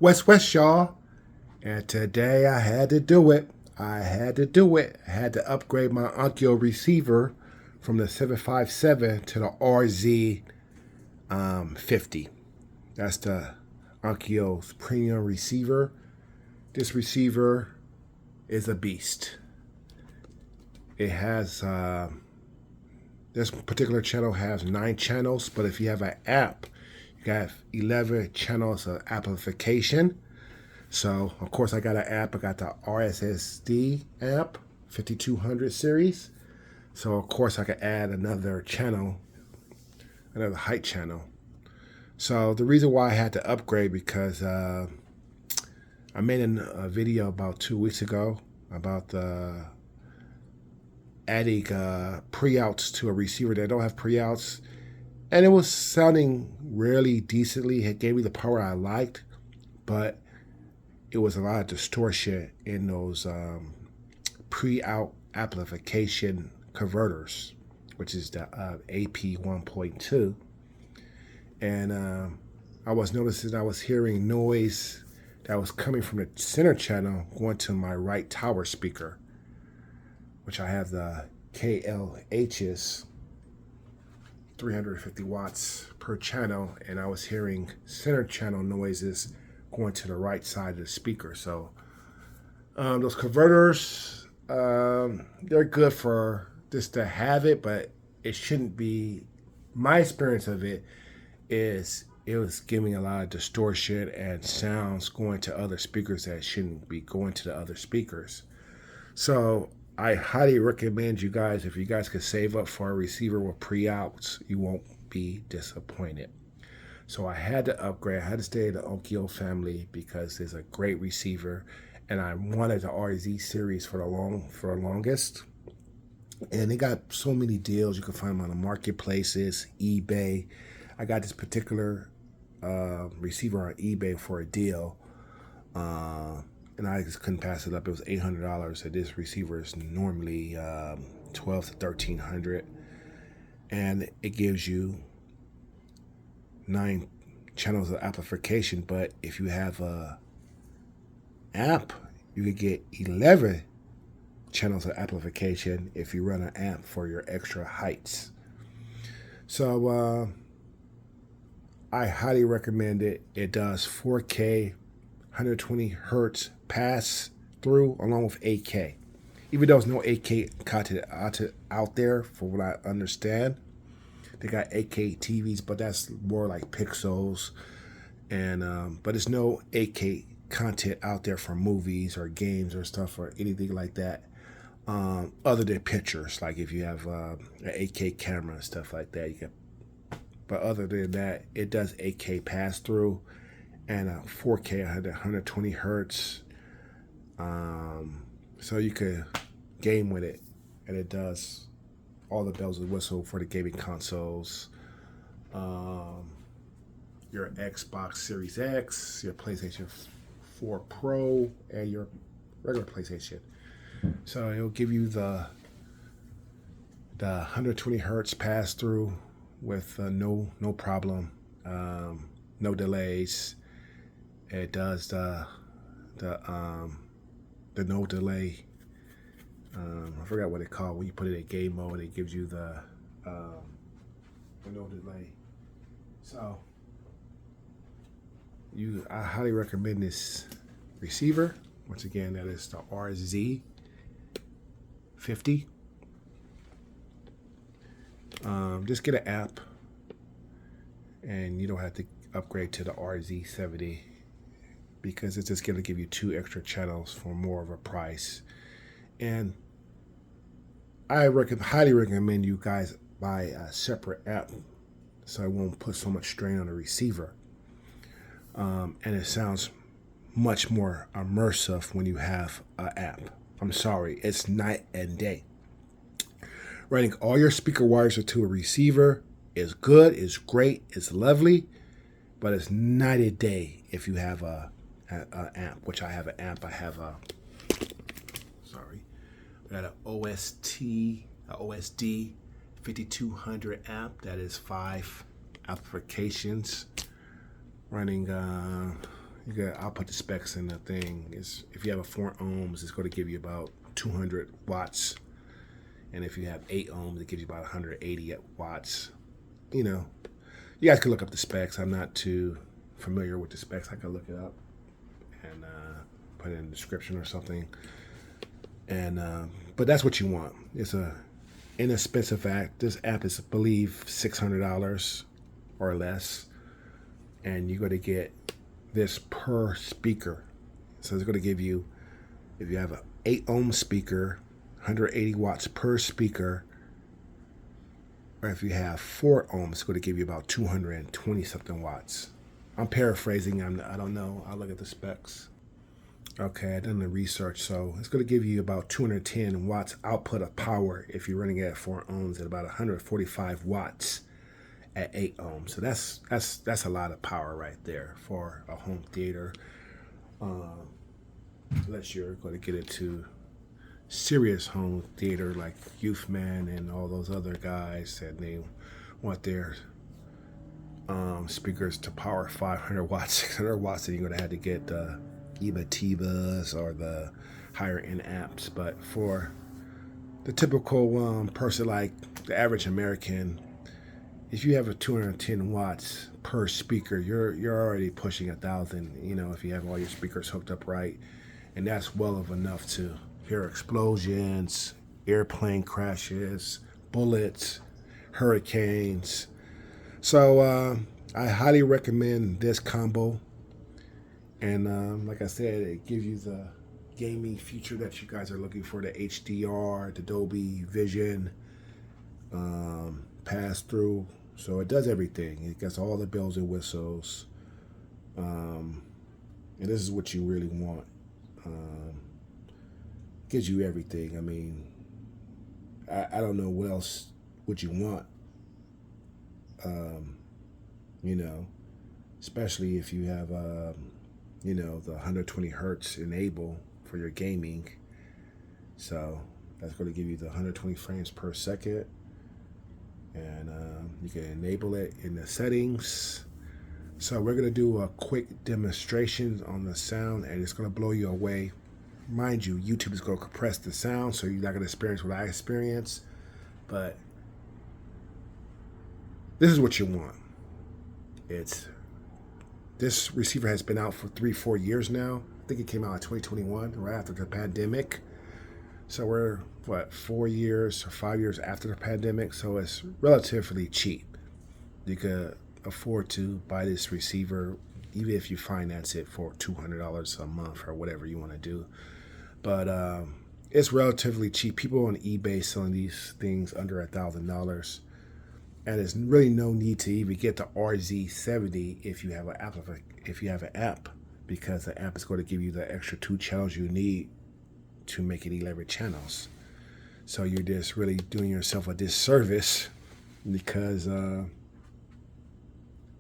West, y'all. And today I had to do it. I had to upgrade my Onkyo receiver from the 757 to the RZ50. That's the Onkyo's premium receiver. This receiver is a beast. It has, this particular channel has 9 channels, but if you have an app, you have 11 channels of amplification. So, of course, I got an app. I got the RSSD app, 5200 series. So, of course, I could add another channel, another height channel. So, the reason why I had to upgrade because I made a video about 2 weeks ago about adding pre-outs to a receiver that don't have pre-outs. And it was sounding really decently. It gave me the power I liked, but it was a lot of distortion in those pre-out amplification converters, which is the AP 1.2. And I was noticing I was hearing noise that was coming from the center channel going to my right tower speaker, which I have the KLH's 350 watts per channel, and I was hearing center channel noises going to the right side of the speaker. So those converters, they're good for just to have it, but it shouldn't be. My experience of it is it was giving a lot of distortion and sounds going to other speakers that shouldn't be going to the other speakers. So I highly recommend you guys, if you guys could save up for a receiver with pre-outs, you won't be disappointed. So I had to upgrade. I had to stay in the Onkyo family because it's a great receiver, and I wanted the RZ series for the longest. And they got so many deals. You can find them on the marketplaces, eBay. I got this particular receiver on eBay for a deal, and I just couldn't pass it up. It was $800. And this receiver is normally $1,200 to $1,300, and it gives you 9 channels of amplification. But if you have a amp, you could get 11 channels of amplification if you run an amp for your extra heights. So I highly recommend it. It does 4K 120 hertz pass through along with 8K. Even though there's no 8K content out there, for what I understand. They got 8K TVs, but that's more like pixels. And but there's no 8K content out there for movies or games or stuff or anything like that, other than pictures. Like if you have an 8K camera and stuff like that, you can. But other than that, it does 8K pass through and 4K 120 hertz. So you could game with it, and it does all the bells and whistles for the gaming consoles, your Xbox Series X, your PlayStation 4 Pro, and your regular PlayStation. So it'll give you the 120 hertz pass through with no problem, no delays. It does the no delay. I forgot what it called when you put it in game mode. It gives you the no delay. So I highly recommend this receiver. Once again, that is the RZ50. Just get an app, and you don't have to upgrade to the RZ70 because it's just going to give you 2 extra channels for more of a price. And I highly recommend you guys buy a separate app so it won't put so much strain on the receiver. And it sounds much more immersive when you have an app. I'm sorry, it's night and day. Running all your speaker wires into a receiver is good, it's great, it's lovely, but it's night and day if you have a amp, which I have an amp. I have a, I got an OSD 5200 amp that is 5 amplifications running I'll put the specs in the thing. If you have a 4 ohms, it's going to give you about 200 watts. And if you have 8 ohms, it gives you about 180 watts. You know, you guys can look up the specs. I'm not too familiar with the specs. I can look it up and put it in the description or something. And but that's what you want. It's a inexpensive app. This app is, I believe, $600 or less, and you're going to get this per speaker. So it's going to give you, if you have an 8 ohm speaker, 180 watts per speaker, or if you have 4 ohms, it's going to give you about 220 something watts. I'm paraphrasing. I don't know. I'll look at the specs. Okay, I've done the research. So it's going to give you about 210 watts output of power if you're running it at 4 ohms, and about 145 watts at 8 ohms. So that's a lot of power right there for a home theater. Unless you're going to get into serious home theater like Youth Man and all those other guys that they want their speakers to power 500 watts, 600 watts, and you're going to have to get the Tibas or the higher end apps. But for the typical person, like the average American, if you have a 210 watts per speaker, you're already pushing 1,000. You know, if you have all your speakers hooked up right, and that's well of enough to hear explosions, airplane crashes, bullets, hurricanes. So I highly recommend this combo. And like I said, it gives you the gaming feature that you guys are looking for, the HDR, the Dolby Vision, pass-through. So it does everything. It gets all the bells and whistles. And this is what you really want. Gives you everything. I mean, I don't know what else would you want. You know, especially if you have you know, the 120 hertz enable for your gaming. So that's going to give you the 120 frames per second, and you can enable it in the settings. So we're going to do a quick demonstration on the sound, and it's going to blow you away. Mind you, YouTube is going to compress the sound, so you're not going to experience what I experience, but this is what you want. This receiver has been out for 3-4 years now. I think it came out in 2021, right after the pandemic. So we're, 4 years or 5 years after the pandemic, so it's relatively cheap. You could afford to buy this receiver, even if you finance it for $200 a month or whatever you want to do. But it's relatively cheap. People on eBay selling these things under $1,000. And there's really no need to even get the Rz50 if you have an app, because the app is going to give you the extra 2 channels you need to make it 11 channels. So you're just really doing yourself a disservice, because if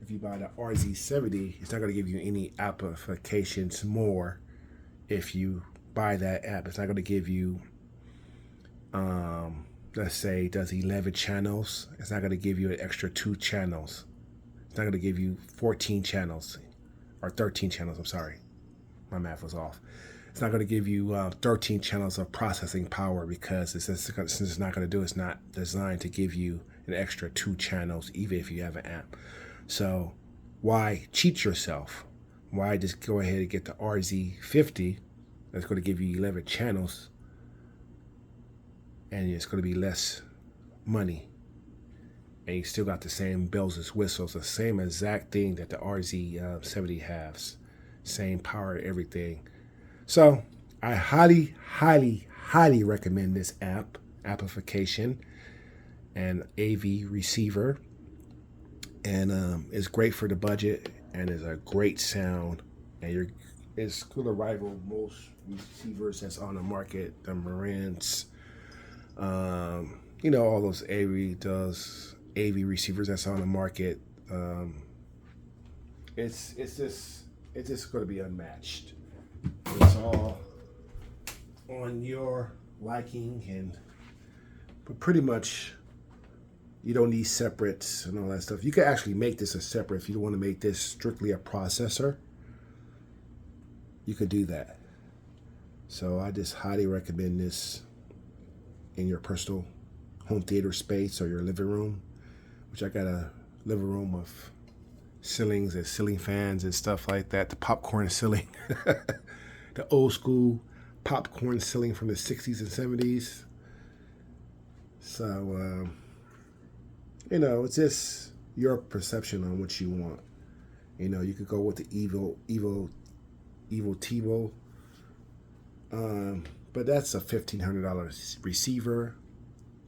you buy the Rz50, it's not going to give you any applications more. If you buy that app, it's not going to give you let's say it does 11 channels. It's not going to give you an extra 2 channels. It's not going to give you 14 channels or 13 channels. I'm sorry, my math was off. It's not going to give you 13 channels of processing power, because since it's not going to do, it's not designed to give you an extra 2 channels, even if you have an app. So why cheat yourself? Why just go ahead and get the Rz50 that's going to give you 11 channels, and it's going to be less money, and you still got the same bells and whistles, the same exact thing that the Rz70 has, same power, everything. So I highly, highly, highly recommend this application and AV receiver, and it's great for the budget, and it's a great sound, and it's going to rival most receivers that's on the market, the Marantz, you know, all those AV receivers that's on the market. It's just going to be unmatched. It's all on your liking, but pretty much you don't need separates and all that stuff. You can actually make this a separate if you want to make this strictly a processor. you could do that. So I just highly recommend this in your personal home theater space or your living room, which I got a living room with ceilings and ceiling fans and stuff like that. The popcorn ceiling, the old school popcorn ceiling from the 60s and 70s. So, you know, it's just your perception on what you want. You know, you could go with the Evo Tvo. But that's a $1,500 receiver,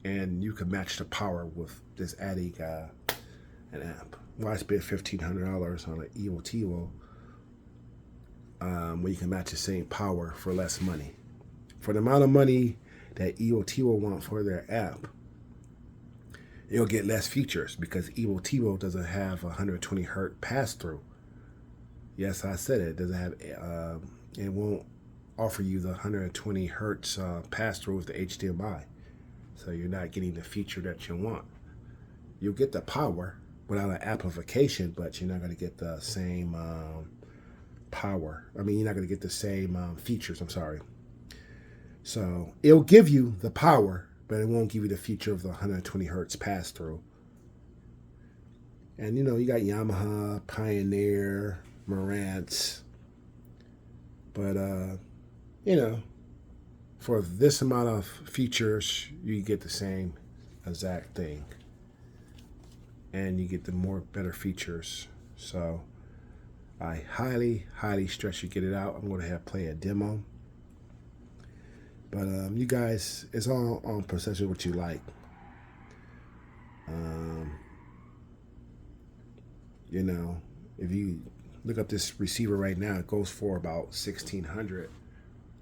and you can match the power with just adding an amp. Why spend $1,500 on an Evo Tvo when you can match the same power for less money? For the amount of money that Evo Tvo want for their amp, you'll get less features because Evo Tvo doesn't have 120 hertz pass-through. Yes, I said it. It doesn't have. It won't offer you the 120 hertz pass-through with the HDMI, so you're not getting the feature that you want. You'll get the power without an amplification, but you're not going to get the same power. I mean, you're not going to get the same features. I'm sorry. So it'll give you the power, but it won't give you the feature of the 120 hertz pass-through. And you know, you got Yamaha, Pioneer, Marantz, but you know, for this amount of features, you get the same exact thing, and you get the better features. So I highly stress you get it out. I'm going to play a demo, but you guys, it's all on perception what you like. You know, if you look up this receiver right now, it goes for about $1,600,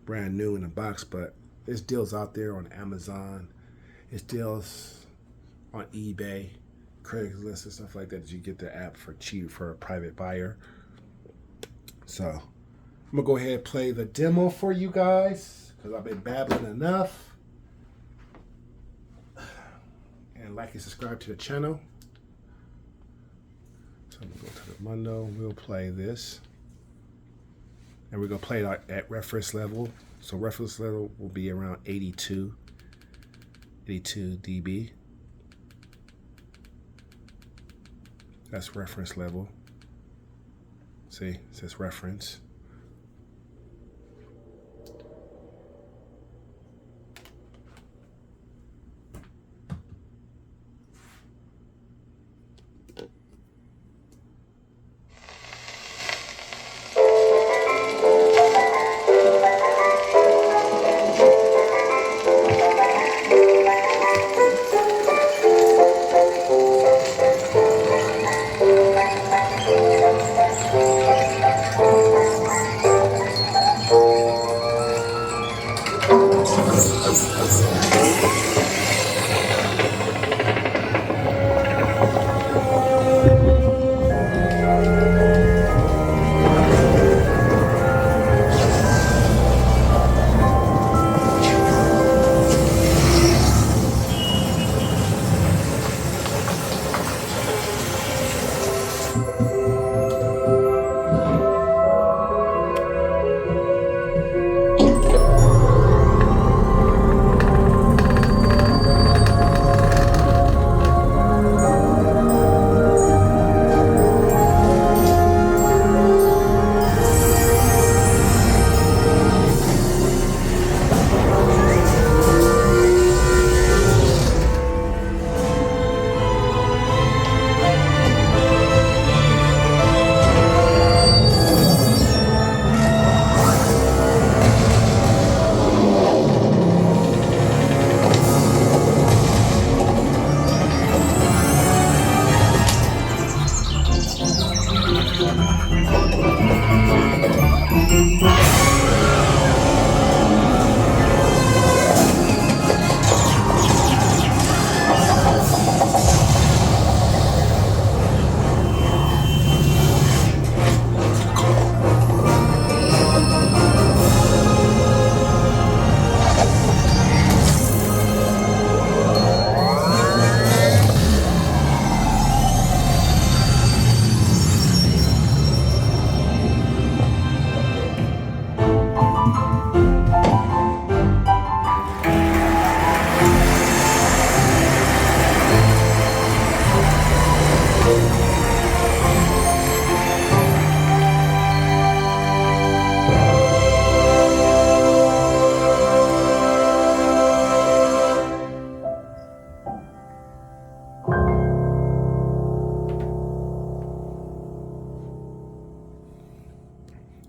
brand new in the box. But there's deals out there on Amazon, it's deals on eBay, Craigslist, and stuff like that. You get the app for cheap for a private buyer. So I'm gonna go ahead and play the demo for you guys because I've been babbling enough. And like and subscribe to the channel. So I'm gonna go to the Mundo. We'll play this, and we're gonna play it at reference level. So reference level will be around 82 dB. That's reference level. See, it says reference.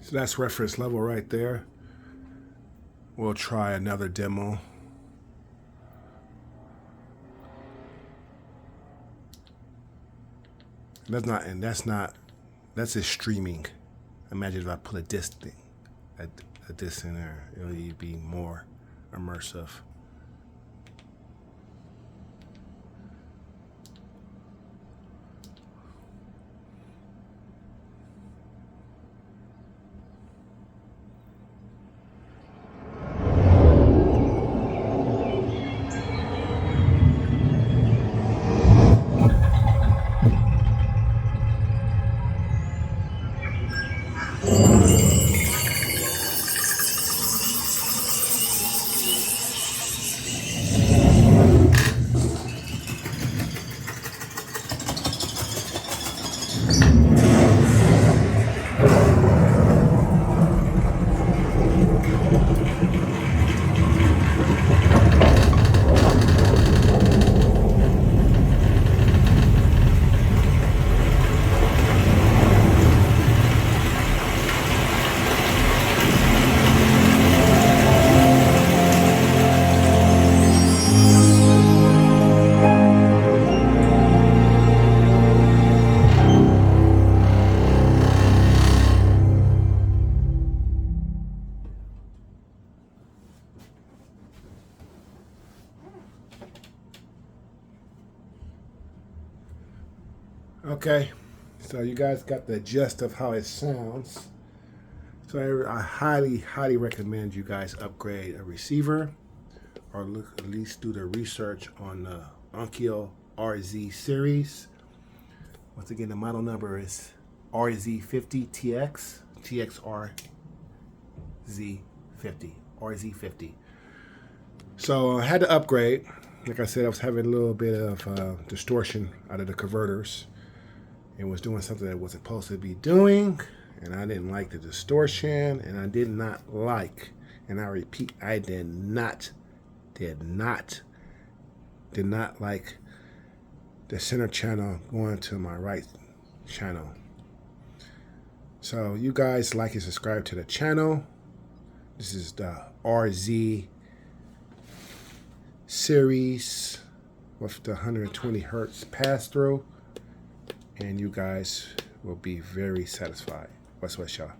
So that's reference level right there. We'll try another demo. That's just streaming. Imagine if I put a disc thing, a disc in there, it would be more immersive. Okay, so you guys got the gist of how it sounds. So I highly recommend you guys upgrade a receiver, or look, at least do the research on the Onkyo RZ series. Once again, the model number is Rz50 Tx Rz50. So I had to upgrade. Like I said, I was having a little bit of distortion out of the converters. It was doing something that it wasn't supposed to be doing, and I didn't like the distortion, and I did not like, and I repeat, I did not like the center channel going to my right channel. So you guys like and subscribe to the channel. This is the RZ series with the 120 hertz pass through, and you guys will be very satisfied. What's y'all?